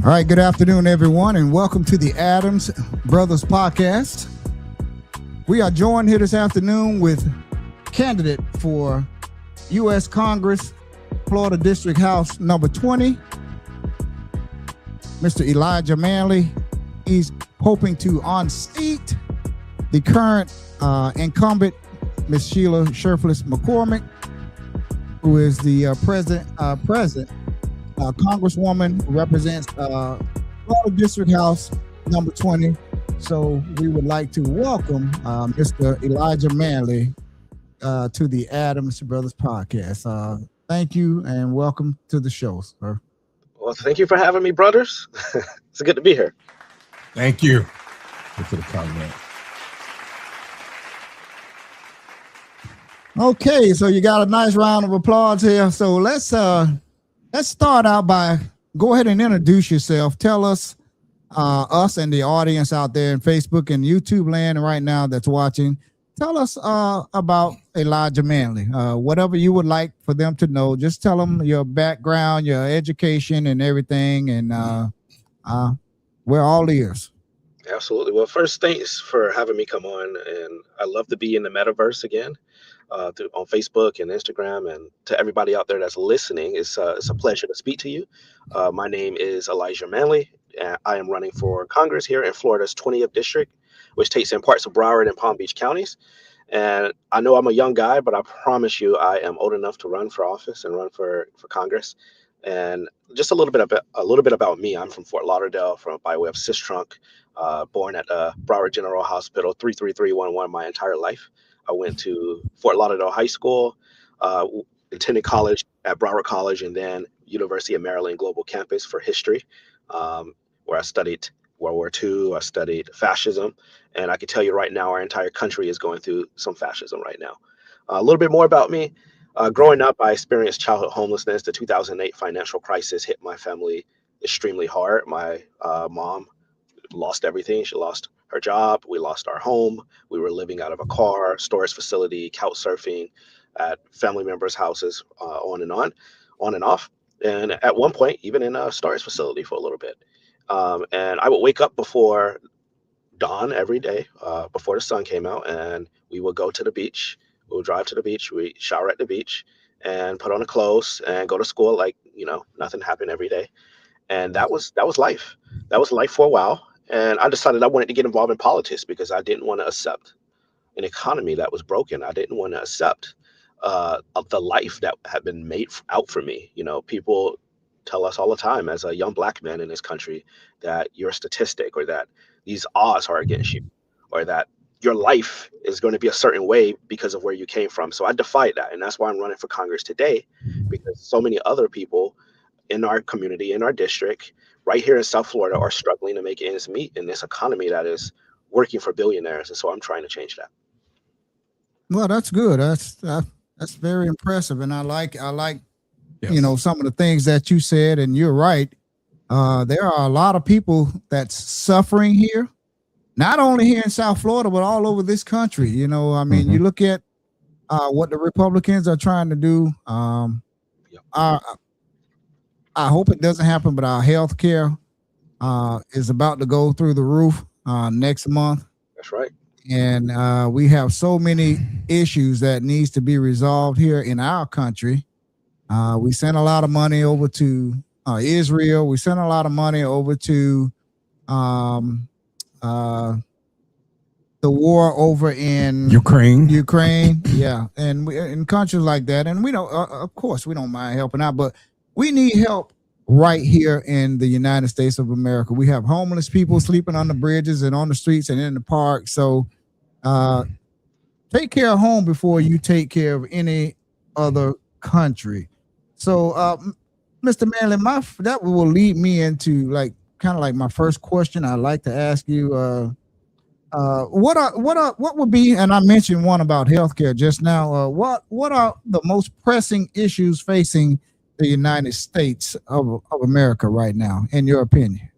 All right, good afternoon, everyone, and welcome to the Adams Brothers Podcast. We are joined here this afternoon with candidate for U.S. Congress, Florida District House number 20, Mr. Elijah Manley. He's hoping to unseat the current incumbent, Ms. Shelia Cherfilus-McCormick, who is the Congresswoman who represents Florida District House number 20. So we would like to welcome Mr. Elijah Manley to the Adams Brothers Podcast. Thank you and welcome to the show, sir. Well, thank you for having me, brothers. It's good to be here. Thank you for the comment. Okay, so you got a nice round of applause here. So let's start out by go ahead and introduce yourself. Tell us and the audience out there in Facebook and YouTube land right now that's watching. Tell us about Elijah Manley. Whatever you would like for them to know, just tell them your background, your education, and everything, and we're all ears. Absolutely. Well, first, thanks for having me come on, and I love to be in the metaverse again. On Facebook and Instagram, and to everybody out there that's listening, it's a pleasure to speak to you. My name is Elijah Manley, and I am running for Congress here in Florida's 20th district, which takes in parts of Broward and Palm Beach counties. And I know I'm a young guy, but I promise you I am old enough to run for office and run for Congress. And just a little bit about me. I'm from Fort Lauderdale, by way of Sistrunk, born at Broward General Hospital 33311 my entire life. I went to Fort Lauderdale High School, attended college at Broward College, and then University of Maryland Global Campus for history, where I studied World War II. I studied fascism, and I can tell you right now, our entire country is going through some fascism right now. A little bit more about me. Growing up, I experienced childhood homelessness. The 2008 financial crisis hit my family extremely hard. My mom lost everything. She lost her job. We lost our home. We were living out of a car, storage facility, couch surfing at family members' houses, on and off. And at one point, even in a storage facility for a little bit. And I would wake up before dawn every day, before the sun came out, and we would go to the beach. We would drive to the beach. We shower at the beach and put on the clothes and go to school like, nothing happened every day. And that was life. That was life for a while. And I decided I wanted to get involved in politics because I didn't want to accept an economy that was broken. I didn't want to accept of the life that had been made out for me. People tell us all the time as a young black man in this country that you're a statistic, or that these odds are against you, or that your life is going to be a certain way because of where you came from. So I defied that. And that's why I'm running for Congress today, because so many other people in our community, in our district, right here in South Florida, are struggling to make ends meet in this economy that is working for billionaires. And so I'm trying to change that. Well, that's good. That's very impressive. And I like, yes, some of the things that you said, and you're right. There are a lot of people that's suffering here, not only here in South Florida, but all over this country. You look at what the Republicans are trying to do. I hope it doesn't happen, but our health care is about to go through the roof next month. That's right. And we have so many issues that needs to be resolved here in our country. We sent a lot of money over to Israel. We sent a lot of money over to the war over in Ukraine. Yeah. And in countries like that. And we don't, of course, we don't mind helping out, but we need help right here in the United States of America. We have homeless people sleeping on the bridges and on the streets and in the park. So take care of home before you take care of any other country. So, Mr. Manley, that will lead me into kind of like my first question. I'd like to ask you, what would be, and I mentioned one about healthcare just now. What are the most pressing issues facing the United States of America right now, in your opinion?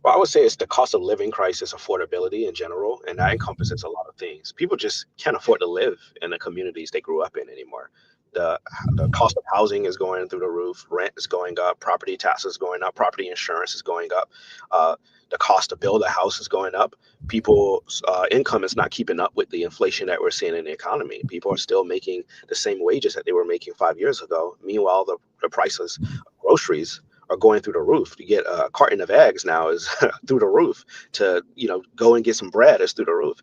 Well, I would say it's the cost of living crisis, affordability in general, and that encompasses a lot of things. People just can't afford to live in the communities they grew up in anymore. The cost of housing is going through the roof. Rent is going up. Property taxes going up. Property insurance is going up. The cost to build a house is going up. People's income is not keeping up with the inflation that we're seeing in the economy. People are still making the same wages that they were making 5 years ago. Meanwhile, the prices of groceries are going through the roof. To get a carton of eggs now is through the roof. To go and get some bread is through the roof.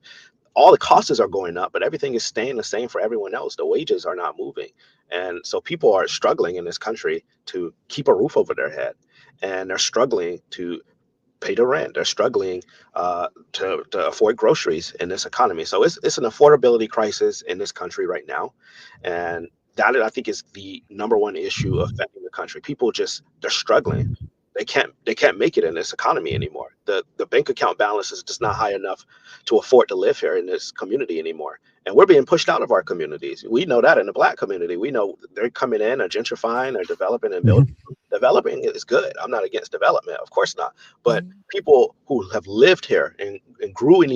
All the costs are going up, but everything is staying the same for everyone else. The wages are not moving. And so people are struggling in this country to keep a roof over their head. And they're struggling to pay the rent. They're struggling to afford groceries in this economy. So it's an affordability crisis in this country right now. And that, I think, is the number one issue affecting the country. People they're struggling. They can't make it in this economy anymore. The bank account balance is just not high enough to afford to live here in this community anymore. And we're being pushed out of our communities. We know that in the Black community. We know they're coming in and gentrifying or developing and building. Developing is good. I'm not against development, of course not. But people who have lived here and grew up in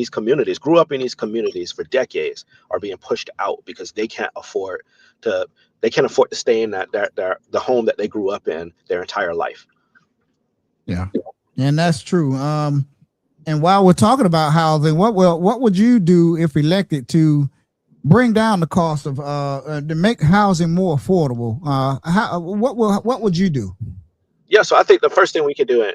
these communities for decades are being pushed out because they can't afford to stay in the home that they grew up in their entire life. Yeah, and that's true. And while we're talking about housing, what would you do if elected to bring down the cost of to make housing more affordable? What would you do? Yeah, so I think the first thing we can do,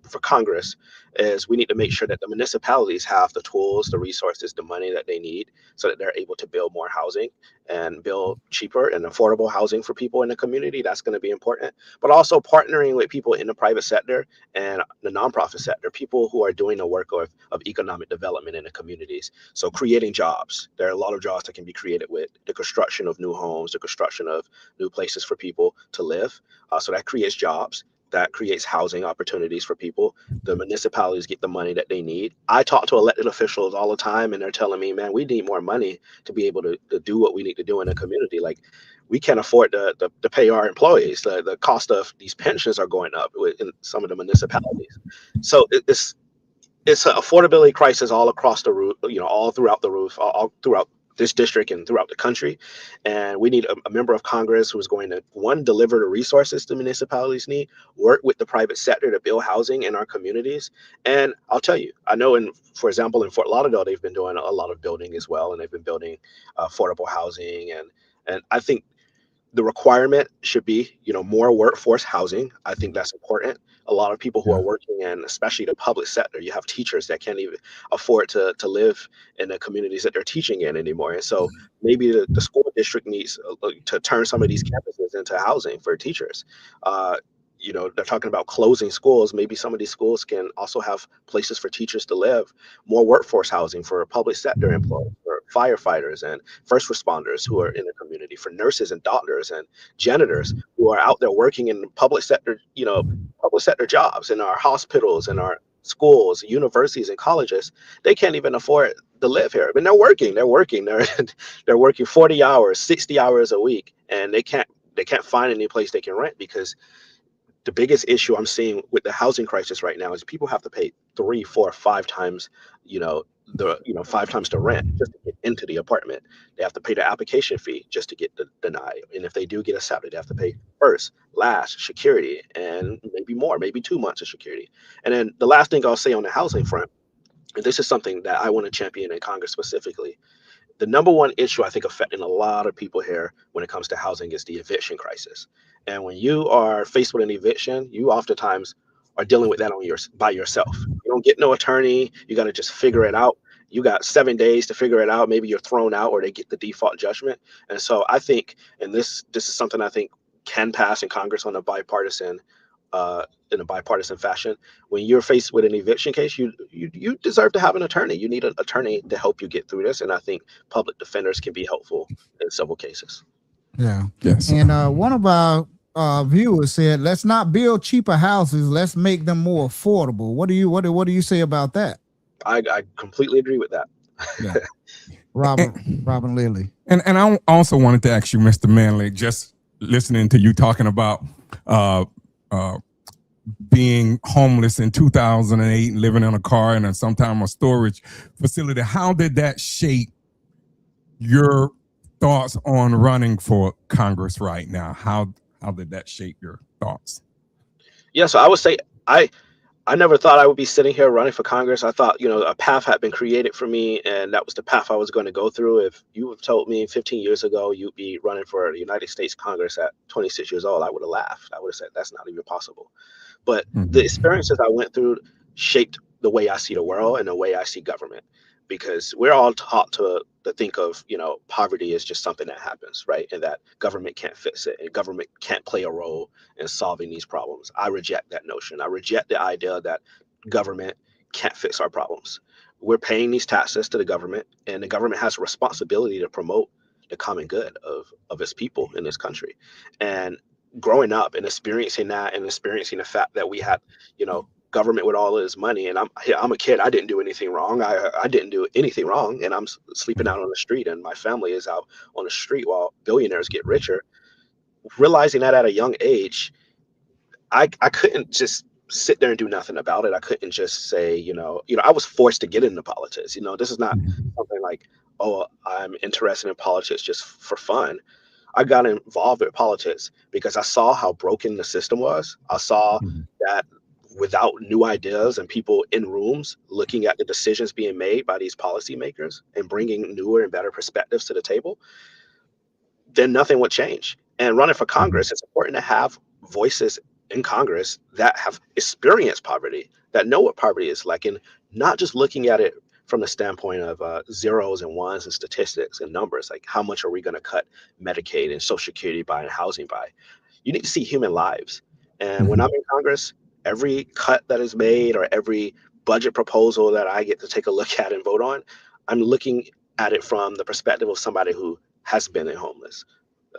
for Congress, is we need to make sure that the municipalities have the tools, the resources, the money that they need so that they're able to build more housing and build cheaper and affordable housing for people in the community. That's going to be important. But also partnering with people in the private sector and the nonprofit sector, people who are doing the work of economic development in the communities. So creating jobs. There are a lot of jobs that can be created with the construction of new homes, the construction of new places for people to live. So that creates jobs. That creates housing opportunities for people. The municipalities get the money that they need. I talk to elected officials all the time, and they're telling me, man, we need more money to be able to do what we need to do in a community. Like, we can't afford to pay our employees. The cost of these pensions are going up in some of the municipalities. So it's an affordability crisis all across the roof, all throughout the roof, all throughout this district and throughout the country. And we need a member of Congress who is going to, one, deliver the resources the municipalities need, work with the private sector to build housing in our communities. And I'll tell you, I know for example, in Fort Lauderdale, they've been doing a lot of building as well. And they've been building affordable housing. And I think the requirement should be, more workforce housing. I think that's important. A lot of people who are working in, especially the public sector, you have teachers that can't even afford to live in the communities that they're teaching in anymore. And so maybe the school district needs to turn some of these campuses into housing for teachers. They're talking about closing schools. Maybe some of these schools can also have places for teachers to live, more workforce housing for public sector employees, for firefighters and first responders who are in the community, for nurses and doctors and janitors who are out there working in public sector jobs in our hospitals and our schools, universities and colleges. They can't even afford to live here. I mean, they're working, they're working 40 hours, 60 hours a week, and they can't find any place they can rent, because the biggest issue I'm seeing with the housing crisis right now is people have to pay 3, 4, 5 times, 5 times the rent just to get into the apartment. They have to pay the application fee just to get denied. And if they do get accepted, they have to pay first, last, security, and maybe more, maybe 2 months of security. And then the last thing I'll say on the housing front, and this is something that I want to champion in Congress specifically, the number one issue I think affecting a lot of people here when it comes to housing is the eviction crisis. And when you are faced with an eviction, you oftentimes are dealing with that by yourself. You don't get no attorney. You got to just figure it out. You got 7 days to figure it out. Maybe you're thrown out or they get the default judgment. And so I think, and this is something I think can pass in Congress on a bipartisan in a bipartisan fashion. When you're faced with an eviction case, you deserve to have an attorney. You need an attorney to help you get through this. And I think public defenders can be helpful in several cases. Yeah. Yes. And one of our viewers said, let's not build cheaper houses. Let's make them more affordable. What do you say about that? I completely agree with that. Yeah. Robin Lilly. And I also wanted to ask you, Mr. Manley, just listening to you talking about being homeless in 2008 and living in a car and sometime a storage facility. How did that shape your thoughts on running for Congress right now? How did that shape your thoughts? Yeah, so I would say I never thought I would be sitting here running for Congress. I thought, a path had been created for me, and that was the path I was going to go through. If you have told me 15 years ago you'd be running for the United States Congress at 26 years old, I would have laughed. I would have said that's not even possible. But the experiences I went through shaped the way I see the world and the way I see government, because we're all taught to think of, poverty as just something that happens, right? And that government can't fix it and government can't play a role in solving these problems. I reject that notion. I reject the idea that government can't fix our problems. We're paying these taxes to the government, and the government has a responsibility to promote the common good of its people in this country. And growing up and experiencing that, and experiencing the fact that we had, government with all of this money, and I'm a kid. I didn't do anything wrong. I didn't do anything wrong, and I'm sleeping out on the street, and my family is out on the street while billionaires get richer. Realizing that at a young age, I couldn't just sit there and do nothing about it. I couldn't just say, I was forced to get into politics. This is not something like, oh, I'm interested in politics just for fun. I got involved with politics because I saw how broken the system was. I saw that without new ideas and people in rooms looking at the decisions being made by these policymakers and bringing newer and better perspectives to the table, then nothing would change. And running for Congress, it's important to have voices in Congress that have experienced poverty, that know what poverty is like, and not just looking at it from the standpoint of zeros and ones and statistics and numbers, like how much are we going to cut Medicaid and Social Security by and housing by. You need to see human lives. And when I'm in Congress, every cut that is made or every budget proposal that I get to take a look at and vote on, I'm looking at it from the perspective of somebody who has been homeless,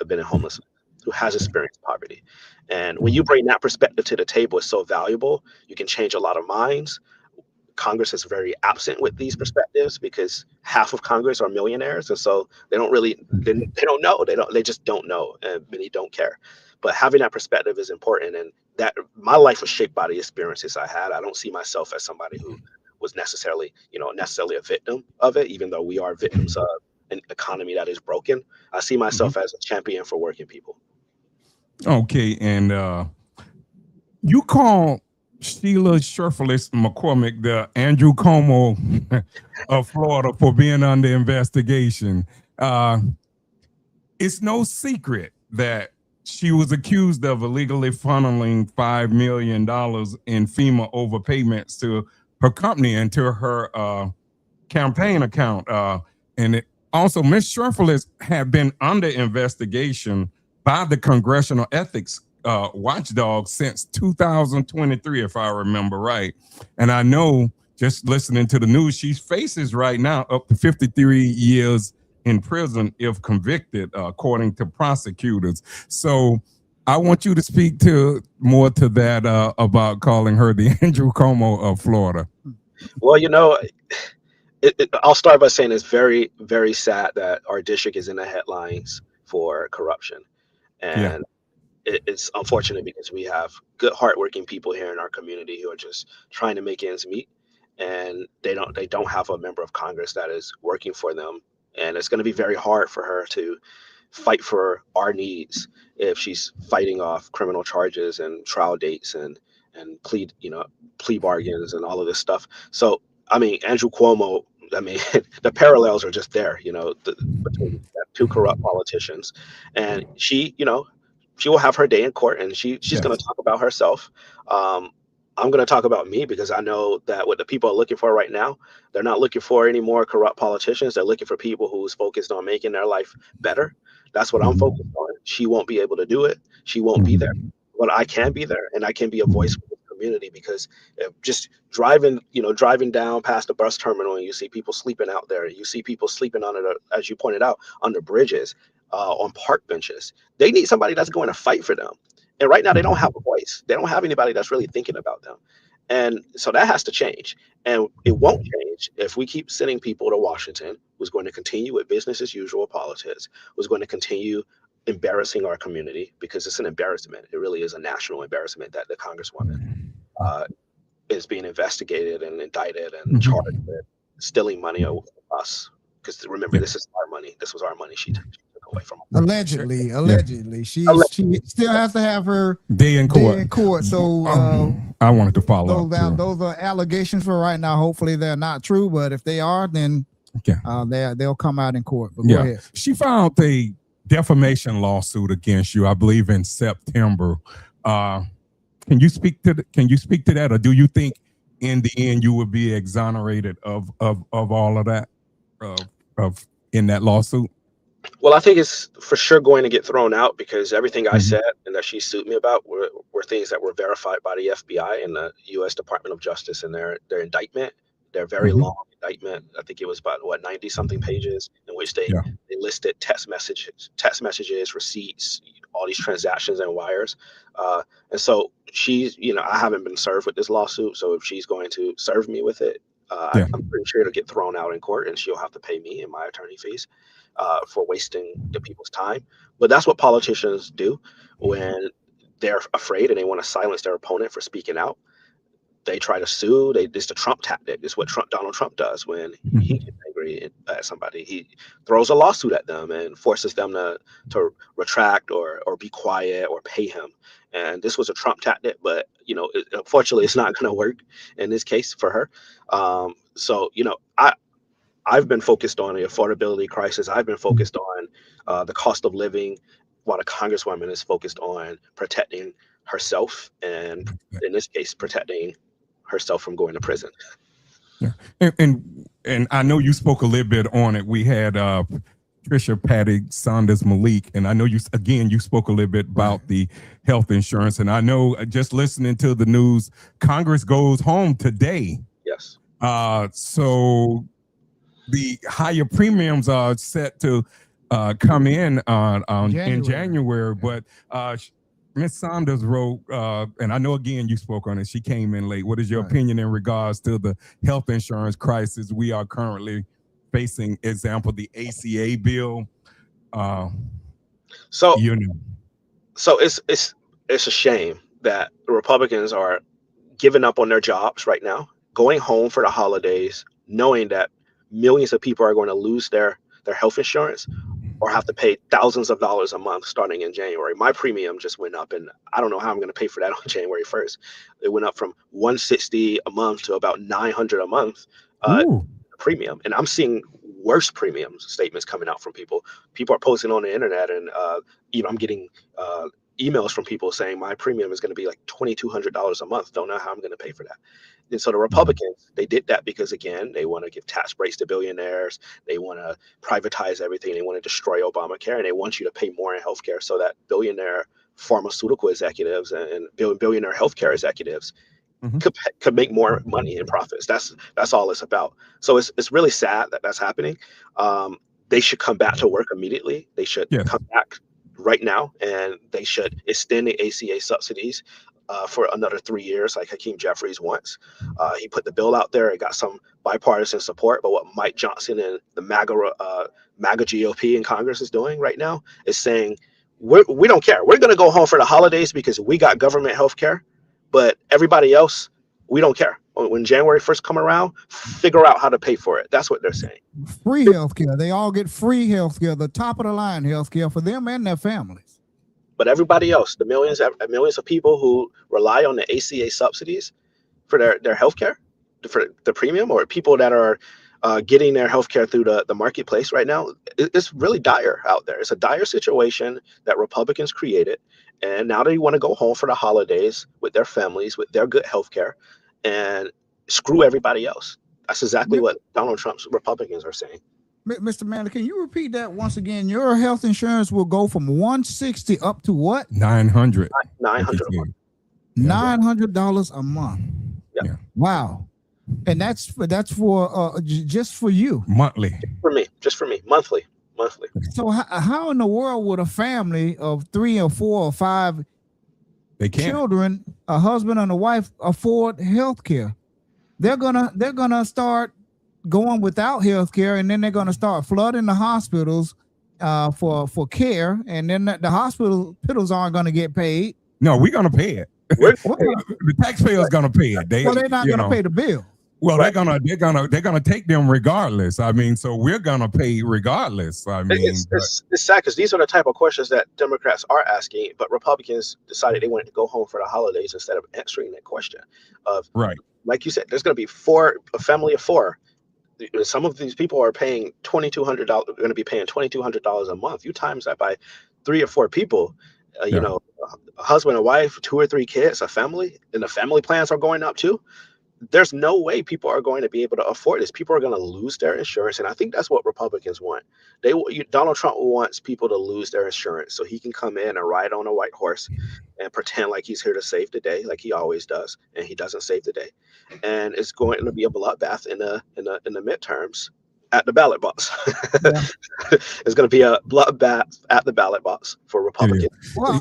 who has experienced poverty. And when you bring that perspective to the table, it's so valuable. You can change a lot of minds. Congress is very absent with these perspectives because half of Congress are millionaires, and so they don't know. They just don't know, and many don't care. But having that perspective is important, and that my life was shaped by the experiences I had. I don't see myself as somebody who was necessarily a victim of it, even though we are victims of an economy that is broken. I see myself as a champion for working people. Okay, and you call Shelia Cherfilus-McCormick the Andrew Cuomo of Florida for being under investigation. It's no secret that she was accused of illegally funneling $5 million in FEMA overpayments to her company and to her campaign account. Also, Ms. Cherfilus had been under investigation by the Congressional Ethics watchdog since 2023, if I remember right. And I know, just listening to the news, she faces right now up to 53 years in prison if convicted, according to prosecutors. So I want you to speak more to that about calling her the Andrew Cuomo of Florida. Well, I'll start by saying it's very, very sad that our district is in the headlines for corruption. And it's unfortunate because we have good, hardworking people here in our community who are just trying to make ends meet, and they don't have a member of Congress that is working for them. And it's going to be very hard for her to fight for our needs if she's fighting off criminal charges and trial dates and plea bargains and all of this stuff. So, Andrew Cuomo, the parallels are just there, between two corrupt politicians. And she will have her day in court, and she's going to talk about herself. I'm going to talk about me because I know that what the people are looking for right now, they're not looking for any more corrupt politicians. They're looking for people who's focused on making their life better. That's what I'm focused on. She won't be able to do it. She won't be there. But I can be there, and I can be a voice for the community, because just driving down past the bus terminal, and you see people sleeping out there. You see people sleeping as you pointed out, under bridges, on park benches. They need somebody that's going to fight for them. And right now they don't have a voice. They don't have anybody that's really thinking about them. And so that has to change. And it won't change if we keep sending people to Washington who's going to continue with business as usual politics, who's going to continue embarrassing our community, because it's an embarrassment. It really is a national embarrassment that the Congresswoman is being investigated and indicted and charged with stealing money of us. Because remember, this is our money. This was our money she took away from her. Allegedly, she still has to have her day in court. So I wanted to follow up. Those are allegations for right now. Hopefully they're not true, but if they are, then they'll come out in court. But go ahead. She filed a defamation lawsuit against you, I believe, in September. Can you speak to that, or do you think in the end you will be exonerated of all of that of in that lawsuit? Well, I think it's for sure going to get thrown out because everything I said and that she sued me about were things that were verified by the FBI and the U.S. Department of Justice in their indictment. Their very long indictment. I think it was about 90 something pages in which they listed text messages, receipts, all these transactions and wires. And so she's, I haven't been served with this lawsuit. So if she's going to serve me with it, I'm pretty sure it'll get thrown out in court and she'll have to pay me and my attorney fees for wasting the people's time. But that's what politicians do when they're afraid and they want to silence their opponent for speaking out. They try to sue. It's the Trump tactic. It's what Donald Trump does when he gets angry at somebody. He throws a lawsuit at them and forces them to retract or be quiet or pay him. And this was a Trump tactic, but unfortunately, it's not going to work in this case for her. So I've been focused on the affordability crisis. I've been focused on the cost of living, while the Congresswoman is focused on protecting herself and, in this case, protecting herself from going to prison. Yeah, and I know you spoke a little bit on it. We had Trisha Patty Saunders Malik, and I know you spoke a little bit about the health insurance. And I know just listening to the news, Congress goes home today. Yes. So the higher premiums are set to come in in January, but Ms. Saunders wrote, and I know again you spoke on it. She came in late. What is your opinion in regards to the health insurance crisis we are currently facing? Example, the ACA bill. So it's a shame that the Republicans are giving up on their jobs right now, going home for the holidays, knowing that millions of people are going to lose their health insurance or have to pay thousands of dollars a month starting in January. My premium just went up, and I don't know how I'm going to pay for that on January 1st. It went up from $160 a month to about $900 a month premium. And I'm seeing worse premium statements coming out from people. People are posting on the internet, and I'm getting emails from people saying my premium is going to be like $2,200 a month. Don't know how I'm going to pay for that. And so the Republicans, they did that because, again, they want to give tax breaks to billionaires. They want to privatize everything. They want to destroy Obamacare, and they want you to pay more in healthcare so that billionaire pharmaceutical executives and billionaire healthcare executives could make more money in profits. That's all it's about. So it's really sad that that's happening. They should come back to work immediately. They should come back right now, and they should extend the ACA subsidies for another 3 years, like Hakeem Jeffries wants. He put the bill out there. It got some bipartisan support, but what Mike Johnson and the MAGA GOP in Congress is doing right now is saying, we don't care. We're going to go home for the holidays because we got government health care, but everybody else, we don't care. When January 1st come around, figure out how to pay for it. That's what they're saying. Free health care. They all get free health care, the top of the line health care for them and their families. But everybody else, the millions of people who rely on the ACA subsidies for their health care, for the premium, or people that are getting their health care through the marketplace right now, it's really dire out there. It's a dire situation that Republicans created. And now they want to go home for the holidays with their families, with their good health care, and screw everybody else. That's exactly what Donald Trump's Republicans are saying. Mr. Manley, can you repeat that once again? Your health insurance will go from $160 up to what? $900. $900 a month. $900 a month. Yeah. Wow. And that's for just for you. Monthly. Just for me. Monthly. So how in the world would a family of 3 or 4 or 5 children, a husband and a wife, afford health care? They're gonna start going without health care, and then they're gonna start flooding the hospitals for care, and then the hospitals aren't gonna get paid. No, we're gonna pay it. The taxpayer's gonna pay it. They're not gonna pay the bill. Well, Right. they're gonna take them regardless. I mean, so we're gonna pay regardless. I mean, It's sad because these are the type of questions that Democrats are asking, but Republicans decided they wanted to go home for the holidays instead of answering that question. Of right. like you said, there's going to be a family of four. Some of these people are paying $2,200. Going to be paying $2,200 a month. You times that by 3 or 4 people. You Yeah. know, a husband, a wife, 2 or 3 kids, a family, and the family plans are going up too. There's no way people are going to be able to afford this. People are going to lose their insurance, and I think that's what Republicans want. Donald Trump wants people to lose their insurance so he can come in and ride on a white horse and pretend like he's here to save the day, like he always does, and he doesn't save the day. And it's going to be a bloodbath in the midterms at the ballot box. Yeah. It's going to be a bloodbath at the ballot box for Republicans. Well,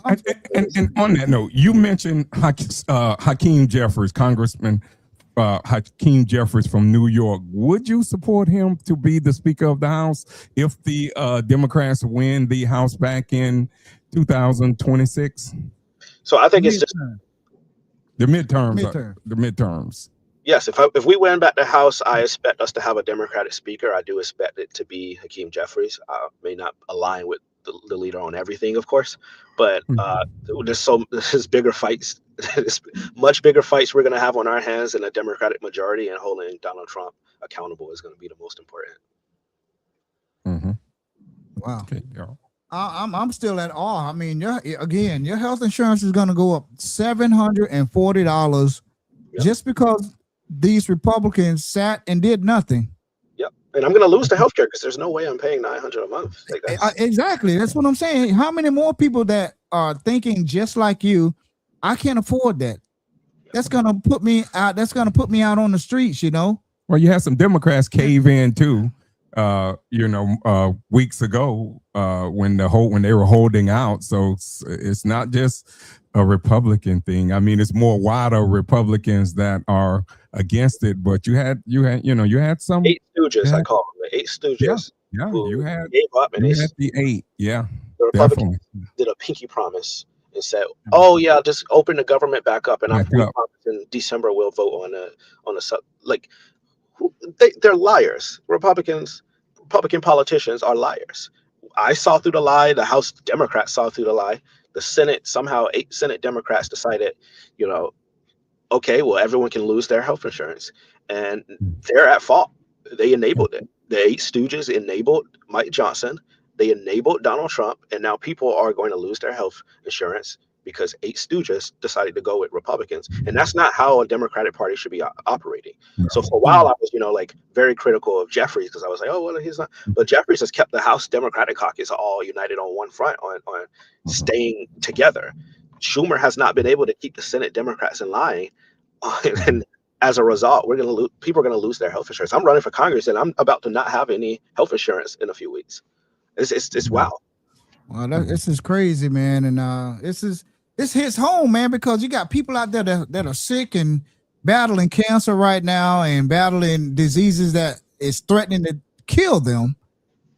and on that note, you mentioned Hakeem Jeffries, Congressman Hakeem Jeffries from New York. Would you support him to be the Speaker of the House if the Democrats win the House back in 2026? So I think it's just the midterms. Yes, if we win back the House, I expect us to have a Democratic Speaker. I do expect it to be Hakeem Jeffries. I may not align with the leader on everything, of course, but there's bigger fights, much bigger fights we're going to have on our hands in a Democratic majority, and holding Donald Trump accountable is going to be the most important. Mm-hmm. Wow. Okay, yeah. I'm still at awe. I mean, your health insurance is going to go up $740 just because these Republicans sat and did nothing. Yep, and I'm going to lose the healthcare because there's no way I'm paying $900 a month. Exactly, that's what I'm saying. How many more people that are thinking just like you? I can't afford that. That's going to put me out. That's going to put me out on the streets. You know. Well, you had some Democrats cave in too. Weeks ago, when they were holding out. So it's not just a Republican thing. I mean, it's more wider Republicans that are against it. But you had some 8 stooges. I call them the 8 stooges. Yeah, you had the 8. Yeah, the Republicans did a pinky promise and said, "Oh yeah, just open the government back up, and I promise in December we'll vote on a sub." Like, they're liars. Republican politicians are liars. I saw through the lie. The House Democrats saw through the lie. The Senate, somehow 8 Senate Democrats decided, okay, well, everyone can lose their health insurance, and they're at fault. They enabled it. The 8 stooges enabled Mike Johnson. They enabled Donald Trump, and now people are going to lose their health insurance because 8 stooges decided to go with Republicans. And that's not how a Democratic Party should be operating. No. So for a while, I was, very critical of Jeffries because I was like, oh, well, he's not. But Jeffries has kept the House Democratic caucus all united on one front, on staying together. Schumer has not been able to keep the Senate Democrats in line. And as a result, people are going to lose their health insurance. I'm running for Congress, and I'm about to not have any health insurance in a few weeks. It's wow. Wow, this is crazy, man. And this hits home, man, because you got people out there that are sick and battling cancer right now and battling diseases that is threatening to kill them.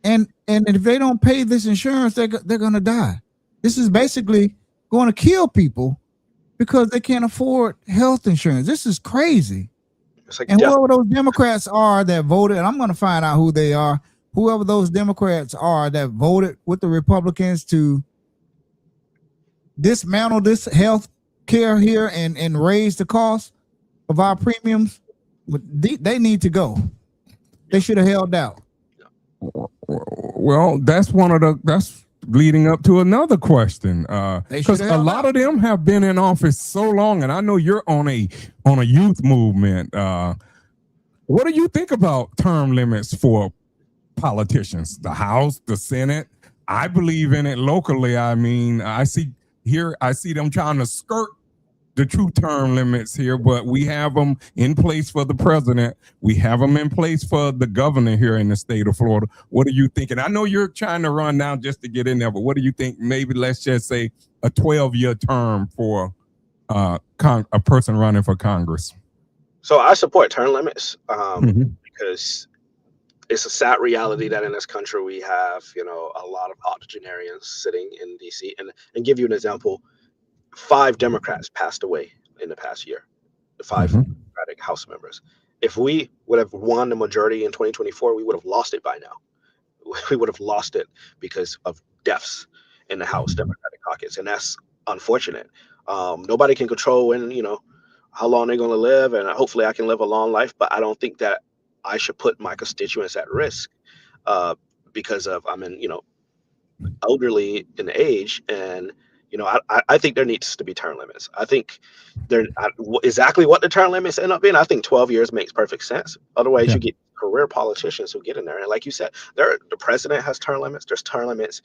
And if they don't pay this insurance, they're going to die. This is basically going to kill people because they can't afford health insurance. This is crazy. And whoever those Democrats are that voted, and I'm going to find out who they are, whoever those Democrats are that voted with the Republicans to dismantle this health care here and raise the cost of our premiums, they need to go. They should have held out. Well, that's leading up to another question. Because a lot of them have been in office so long, and I know you're on a youth movement. What do you think about term limits for politicians? The House, the Senate? I believe in it locally. I mean, I see them trying to skirt the true term limits here, but we have them in place for the president. We have them in place for the governor here in the state of Florida. What are you thinking? I know you're trying to run now just to get in there, but what do you think? Maybe let's just say a 12-year term for a person running for Congress. So I support term limits because it's a sad reality that in this country we have, a lot of octogenarians sitting in D.C. And give you an example. 5 Democrats passed away in the past year, the 5 Democratic House members. if we would have won the majority in 2024, we would have lost it by now. We would have lost it because of deaths in the House Democratic caucus, and that's unfortunate. Nobody can control when, how long they're going to live, and hopefully I can live a long life, but I don't think that I should put my constituents at risk because of I'm in, elderly in age, and I think there needs to be term limits. I think exactly what the term limits end up being. I think 12 years makes perfect sense. Otherwise, Yeah. you get career politicians who get in there, and like you said, the president has term limits. There's term limits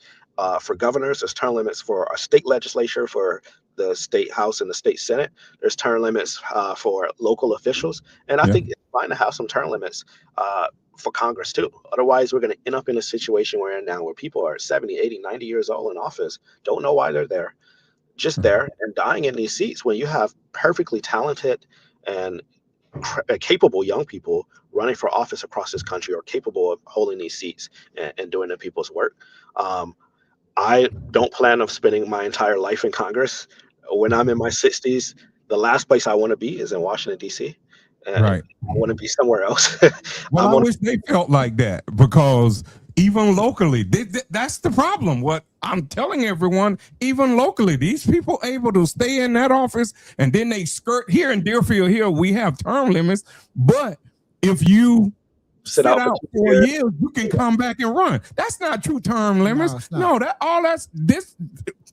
for governors. There's term limits for our state legislature, for the state house and the state senate. There's term limits for local officials, and I Yeah. think it's fine to have some term limits for Congress too. Otherwise, we're going to end up in a situation where people are 70, 80, 90 years old in office, don't know why they're there, just there and dying in these seats when you have perfectly talented and capable young people running for office across this country or capable of holding these seats and doing the people's work. I don't plan on spending my entire life in Congress. When I'm in my 60s, the last place I want to be is in Washington, D.C. And Right. I want to be somewhere else. Well, I wish they felt like that, because even locally, that's the problem. What I'm telling everyone, even locally, these people able to stay in that office, and then they skirt here in Deerfield. Here we have term limits, but if you sit out for 4 years, you can come back and run. That's not true term limits. No,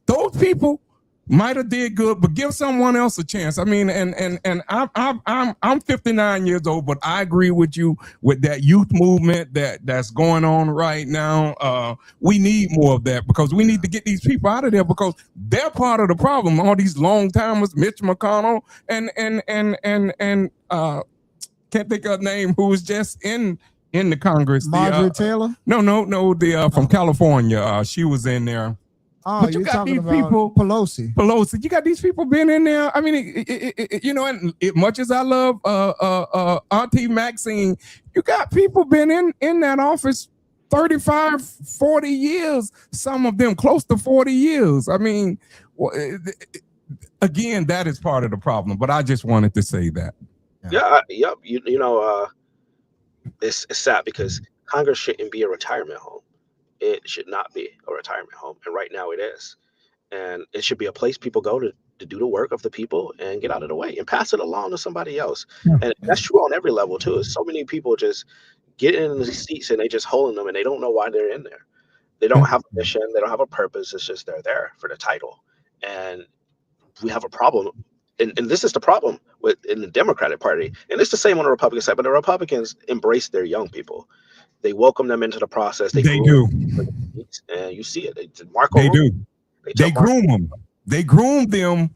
those people might have did good, but give someone else a chance. I mean, and I'm 59 years old, but I agree with you with that youth movement that's going on right now. We need more of that, because we need to get these people out of there, because they're part of the problem. All these long timers, Mitch McConnell, and can't think of a name, who was just in the Congress. Margaret Taylor? No, from California. She was in there. Oh, but you're talking about people, Pelosi. You got these people been in there. I mean, and much as I love Auntie Maxine, you got people been in that office 35, 40 years. Some of them close to 40 years. I mean, again, that is part of the problem. But I just wanted to say that. It's sad because Congress shouldn't be a retirement home. It should not be a retirement home, and right now it is. And it should be a place people go to do the work of the people and get out of the way and pass it along to somebody else. And that's true on every level too. So many people just get in the seats and they just holding them, and they don't know why they're in there. They don't have a mission. They don't have a purpose. It's just they're there for the title. And we have a problem. And this is the problem in the Democratic Party. And it's the same on the Republican side, but the Republicans embrace their young people. They welcome them into the process. They do. And you see it. They groom them. They groom them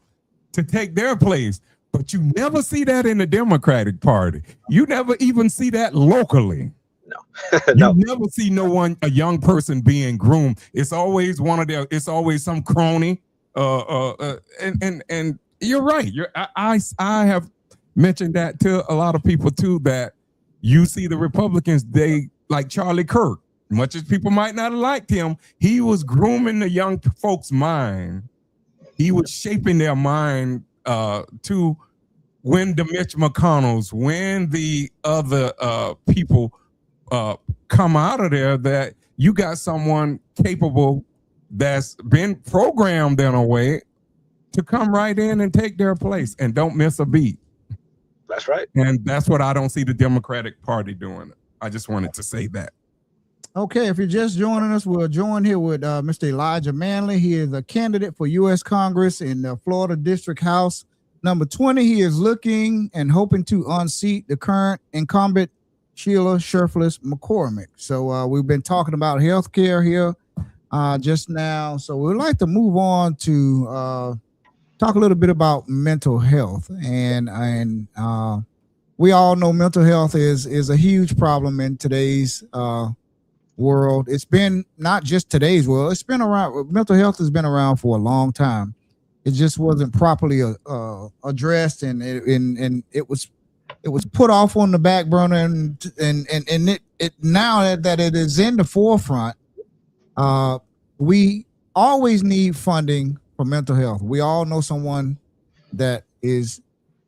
to take their place. But you never see that in the Democratic Party. You never even see that locally. No. You never see a young person being groomed. It's always it's always some crony. And you're right. I have mentioned that to a lot of people too, that you see the Republicans, they like Charlie Kirk. Much as people might not have liked him, he was grooming the young folks' mind. He was shaping their mind to when the Mitch McConnells, when the other people come out of there, that you got someone capable that's been programmed in a way to come right in and take their place and don't miss a beat. That's right. And that's what I don't see the Democratic Party doing. I just wanted to say that. Okay, if you're just joining us, we'll join here with Mr. Elijah Manley. He is a candidate for U.S. Congress in the Florida District House. Number 20, he is looking and hoping to unseat the current incumbent Shelia Cherfilus-McCormick. So we've been talking about healthcare here just now. So we'd like to move on to talk a little bit about mental health. And we all know mental health is a huge problem in today's world. It's been not just today's world. It's been around. Mental health has been around for a long time. It just wasn't properly addressed, and it was put off on the back burner, and it now that it is in the forefront, we always need funding for mental health. We all know someone that is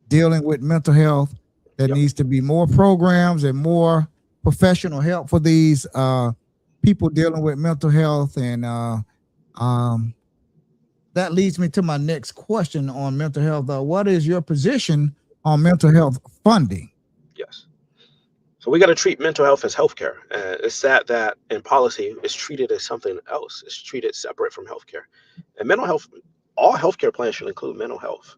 dealing with mental health. There Yep. needs to be more programs and more professional help for these people dealing with mental health. And um, that leads me to my next question on mental health. What is your position on mental health funding? Yes. So we got to treat mental health as healthcare. It's sad that in policy it's treated as something else. It's treated separate from healthcare. And mental health, all healthcare plans should include mental health.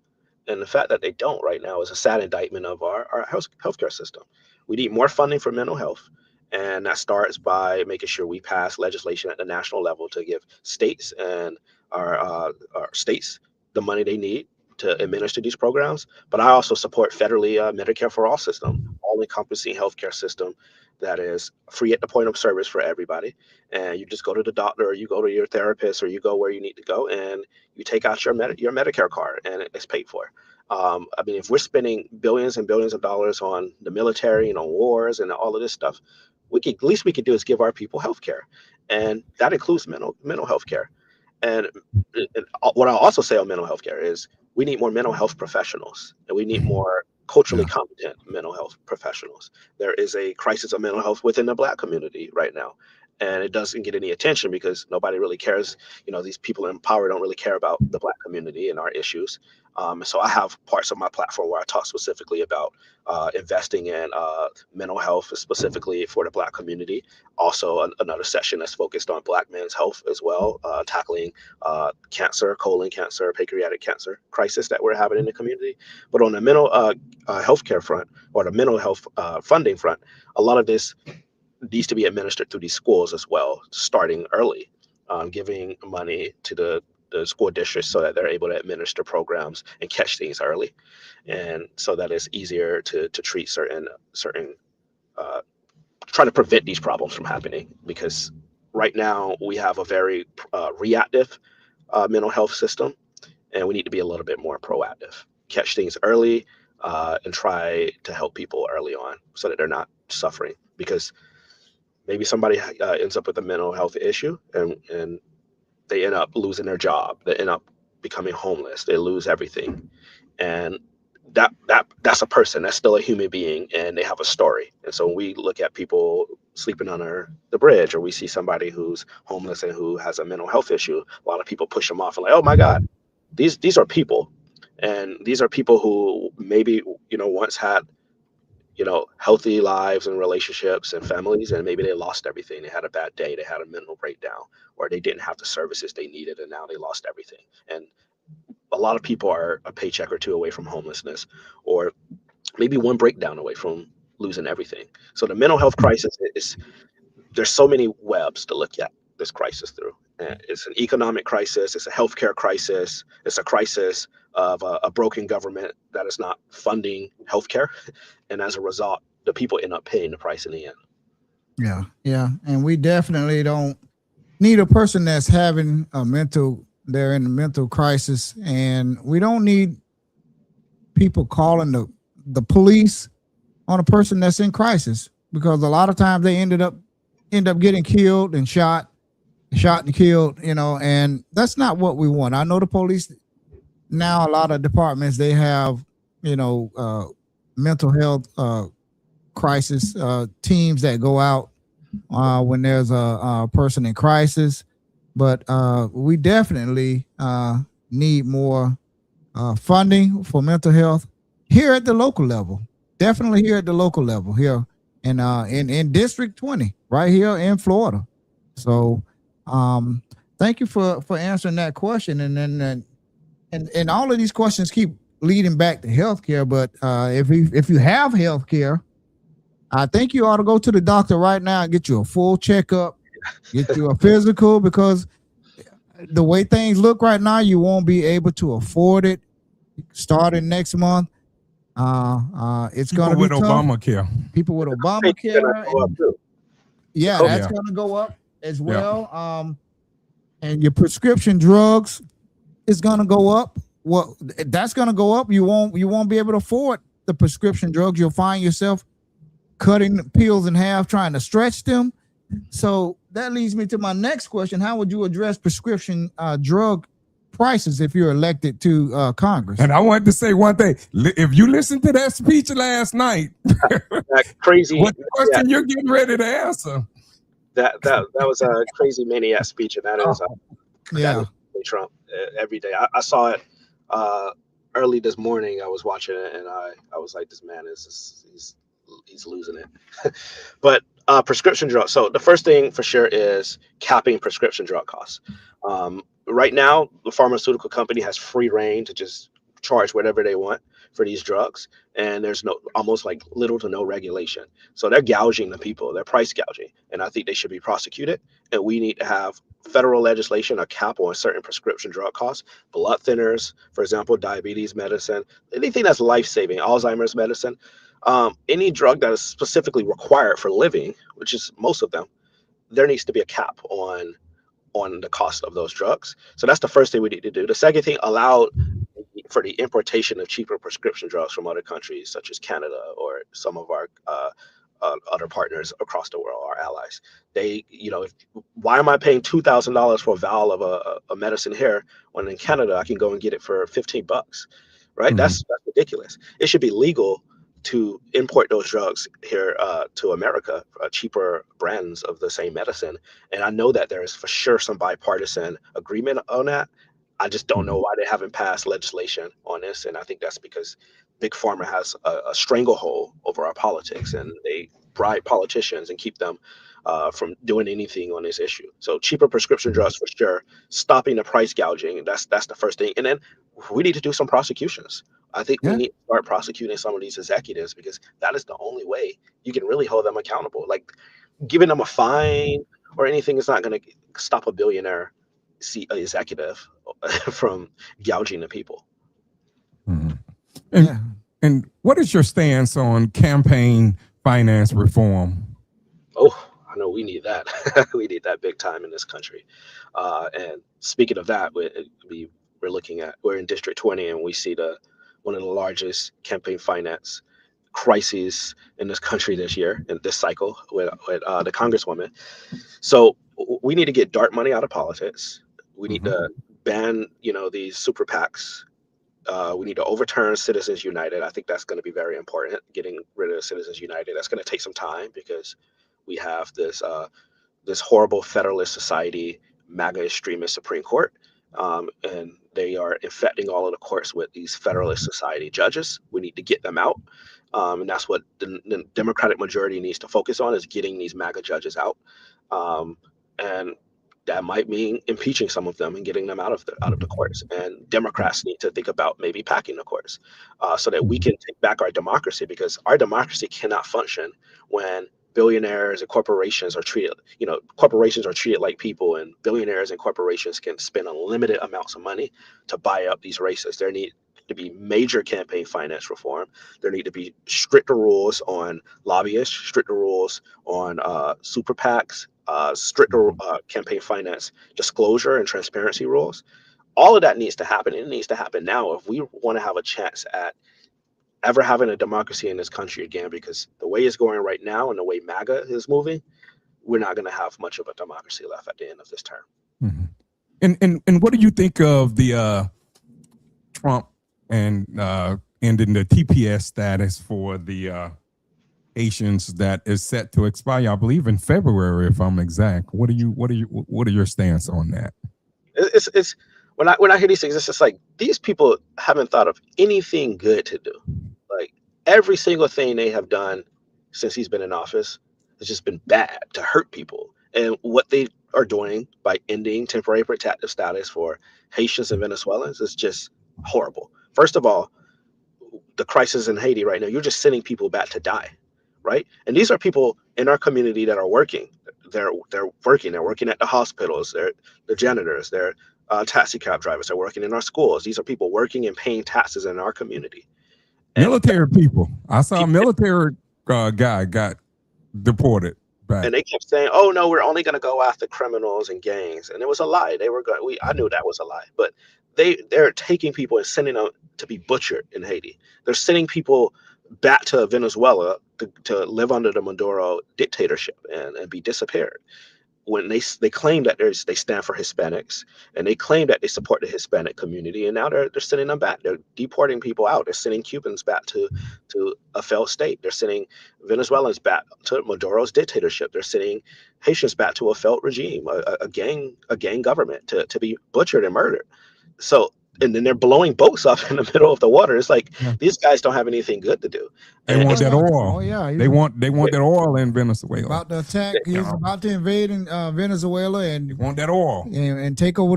And the fact that they don't right now is a sad indictment of our healthcare system. We need more funding for mental health. And that starts by making sure we pass legislation at the national level to give states and our states the money they need to administer these programs. But I also support federally Medicare for all system, all encompassing healthcare system that is free at the point of service for everybody. And you just go to the doctor, or you go to your therapist, or you go where you need to go, and you take out your Medicare card, and it's paid for. I mean, if we're spending billions and billions of dollars on the military and on wars and all of this stuff, least we could do is give our people health care, and that includes mental health care. And what I'll also say on mental health care is we need more mental health professionals, and we need more culturally competent mental health professionals. There is a crisis of mental health within the Black community right now, and it doesn't get any attention because nobody really cares. You know, these people in power don't really care about the Black community and our issues. So I have parts of my platform where I talk specifically about investing in mental health, specifically for the Black community. Also, another session that's focused on Black men's health as well, tackling cancer, colon cancer, pancreatic cancer crisis that we're having in the community. But on the mental healthcare front, or the mental health funding front, a lot of this needs to be administered through these schools as well, starting early, giving money to the school districts so that they're able to administer programs and catch things early, and so that it's easier to treat certain try to prevent these problems from happening. Because right now we have a very reactive mental health system, and we need to be a little bit more proactive, catch things early, and try to help people early on so that they're not suffering. Because maybe somebody ends up with a mental health issue, and they end up losing their job. They end up becoming homeless. They lose everything, and that's a person. That's still a human being, and they have a story. And so when we look at people sleeping under the bridge, or we see somebody who's homeless and who has a mental health issue, a lot of people push them off and like, oh my God, these are people, and these are people who maybe once had healthy lives and relationships and families, and maybe they lost everything. They had a bad day, they had a mental breakdown, or they didn't have the services they needed, and now they lost everything. And a lot of people are a paycheck or two away from homelessness, or maybe one breakdown away from losing everything. So the mental health crisis there's so many webs to look at this crisis through. And it's an economic crisis, it's a healthcare crisis, it's a crisis of a broken government that is not funding healthcare, and as a result, the people end up paying the price in the end. Yeah, and we definitely don't need a person that's having they're in a mental crisis, and we don't need people calling the police on a person that's in crisis, because a lot of times they end up getting killed and shot and killed, and that's not what we want. I know the police now, a lot of departments, they have mental health crisis teams that go out when there's a person in crisis, but we definitely need more funding for mental health here at the local level. Definitely here at the local level here in District 20, right here in Florida. So thank you for answering that question. And then and all of these questions keep leading back to healthcare. But if you have healthcare, I think you ought to go to the doctor right now and get you a full checkup, get you a physical, because the way things look right now, you won't be able to afford it starting next month. It's going to be with tough. Obamacare. People with Obamacare, that's going to go up as well. Yeah. And your prescription drugs is going to go up. Well, that's going to go up. You won't be able to afford the prescription drugs. You'll find yourself cutting the pills in half, trying to stretch them. So that leads me to my next question. How would you address prescription drug prices if you're elected to Congress. And I wanted to say one thing. If you listened to that speech last night, that crazy what question you're getting ready to answer? That was a crazy maniac speech, and that is Yeah. that is Trump every day. I saw it early this morning. I was watching it, and I was like, this man he's losing it. But prescription drugs. So the first thing for sure is capping prescription drug costs. Right now, the pharmaceutical company has free reign to just charge whatever they want for these drugs, and there's almost like little to no regulation. So they're gouging the people, they're price gouging, and I think they should be prosecuted. And we need to have federal legislation, a cap on certain prescription drug costs, blood thinners, for example, diabetes medicine, anything that's life-saving, Alzheimer's medicine, any drug that is specifically required for living, which is most of them. There needs to be a cap on the cost of those drugs. So that's the first thing we need to do. The second thing, allow for the importation of cheaper prescription drugs from other countries, such as Canada or some of our other partners across the world, our allies. Why am I paying $2,000 for a vial of a medicine here when in Canada I can go and get it for $15, right? Mhm. That's ridiculous. It should be legal to import those drugs here to America, cheaper brands of the same medicine. And I know that there is for sure some bipartisan agreement on that. I just don't know why they haven't passed legislation on this. And I think that's because Big Pharma has a stranglehold over our politics, and they bribe politicians and keep them from doing anything on this issue. So cheaper prescription drugs for sure, stopping the price gouging. That's the first thing. And then we need to do some prosecutions. I think we need to start prosecuting some of these executives, because that is the only way you can really hold them accountable. Like giving them a fine or anything is not going to stop a billionaire executive from gouging the people. Mm-hmm. And what is your stance on campaign finance reform? Oh, I know we need that. We need that big time in this country. And speaking of that, we're in District 20, and we see one of the largest campaign finance crises in this country this year, in this cycle, with the Congresswoman. So we need to get dark money out of politics. We need to ban, these super PACs. We need to overturn Citizens United. I think that's going to be very important. Getting rid of Citizens United. That's going to take some time, because we have this horrible Federalist Society, MAGA extremist Supreme Court, and they are infecting all of the courts with these Federalist Society judges. We need to get them out, and that's what the Democratic majority needs to focus on, is getting these MAGA judges out, and that might mean impeaching some of them and getting them out of the courts. And Democrats need to think about maybe packing the courts, so that we can take back our democracy, because our democracy cannot function when billionaires and corporations are treated like people, and billionaires and corporations can spend unlimited amounts of money to buy up these races. There need to be major campaign finance reform. There need to be stricter rules on lobbyists, stricter rules on super PACs, stricter campaign finance disclosure and transparency rules. All of that needs to happen. It needs to happen now if we want to have a chance at ever having a democracy in this country again, because the way it's going right now and the way MAGA is moving, we're not going to have much of a democracy left at the end of this term. Mm-hmm. And what do you think of the Trump and ending the TPS status for the Haitians that is set to expire, I believe, in February, if I'm exact? What are your stance on that? It's when I hear these things, it's just like, these people haven't thought of anything good to do. Like every single thing they have done since he's been in office has just been bad, to hurt people. And what they are doing by ending temporary protective status for Haitians and Venezuelans is just horrible. First of all, the crisis in Haiti right now, you're just sending people back to die, right? And these are people in our community that are working. They're working at the hospitals. They're janitors. They're taxi cab drivers. They're working in our schools. These are people working and paying taxes in our community. Military people. I saw a military guy got deported back. And they kept saying, "Oh no, we're only going to go after criminals and gangs," and it was a lie. I knew that was a lie, but they're taking people and sending them to be butchered in Haiti. They're sending people back to Venezuela to live under the Maduro dictatorship and be disappeared. when they claim that they stand for Hispanics, and they claim that they support the Hispanic community, and now they're sending them back. They're deporting people out. They're sending Cubans back to a failed state. They're sending Venezuelans back to Maduro's dictatorship. They're sending Haitians back to a failed regime, a gang government to be butchered and murdered. So, and then they're blowing boats up in the middle of the water. It's like these guys don't have anything good to do. They want that oil. Oh yeah, they want that oil in Venezuela. About to attack. He's about to invade in Venezuela and they want that oil and take over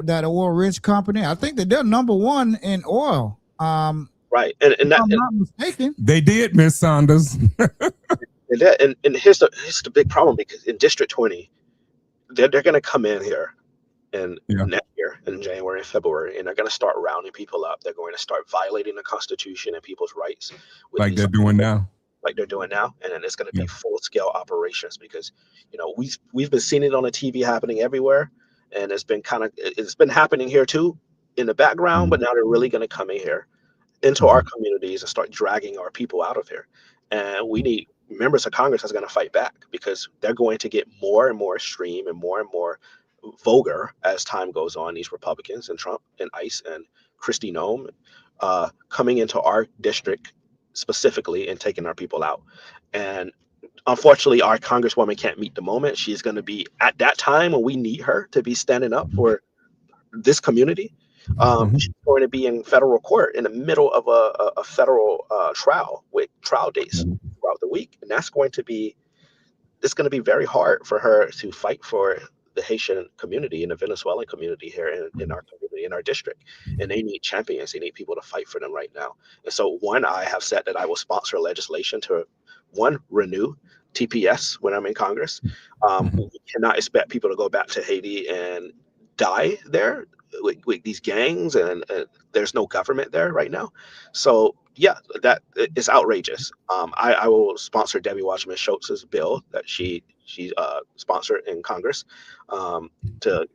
that oil-rich company. I think that they're number one in oil. Right, and if I'm not mistaken, they did, Miss Saunders. and here's the big problem, because in District 20, they're going to come in here and next year in January and February, and they're going to start rounding people up. They're going to start violating the Constitution and people's rights, like they're doing now. And then it's going to be full-scale operations, because we've been seeing it on the TV happening everywhere, and it's been happening here too in the background. But now they're really going to come in here into our communities and start dragging our people out of here. And we need members of Congress that's going to fight back, because they're going to get more and more extreme and more vulgar as time goes on. These Republicans and Trump and ICE and Kristi Noem coming into our district specifically and taking our people out. And unfortunately, our Congresswoman can't meet the moment. She's going to be at that time when we need her to be standing up for this community. She's going to be in federal court in the middle of a federal trial with trial dates throughout the week, and it's going to be very hard for her to fight for the Haitian community and the Venezuelan community here in our community, in our district. And they need champions. They need people to fight for them right now. And so, I have said that I will sponsor legislation to renew TPS when I'm in Congress. We cannot expect people to go back to Haiti and die there with these gangs, and there's no government there right now. So that is outrageous. I will sponsor Debbie Wasserman Schultz's bill that she sponsored in Congress to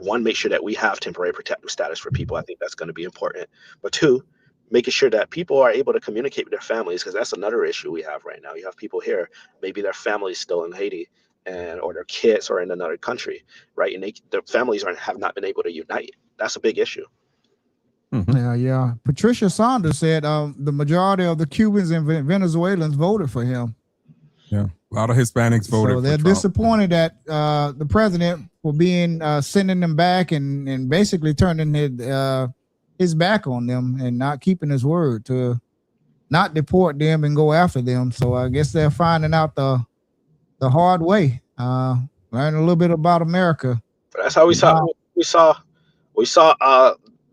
make sure that we have temporary protective status for people. I think that's going to be important. But two, making sure that people are able to communicate with their families, because that's another issue we have right now. You have people here, maybe their family's still in Haiti, or their kids are in another country, right? And their families have not been able to unite. That's a big issue. Yeah. Patricia Saunders said the majority of the Cubans and Venezuelans voted for him. Yeah, a lot of Hispanics voted. So they're disappointed that the president for sending them back and basically turning his back on them and not keeping his word to not deport them and go after them. So I guess they're finding out the hard way. Learn a little bit about America. That's how we saw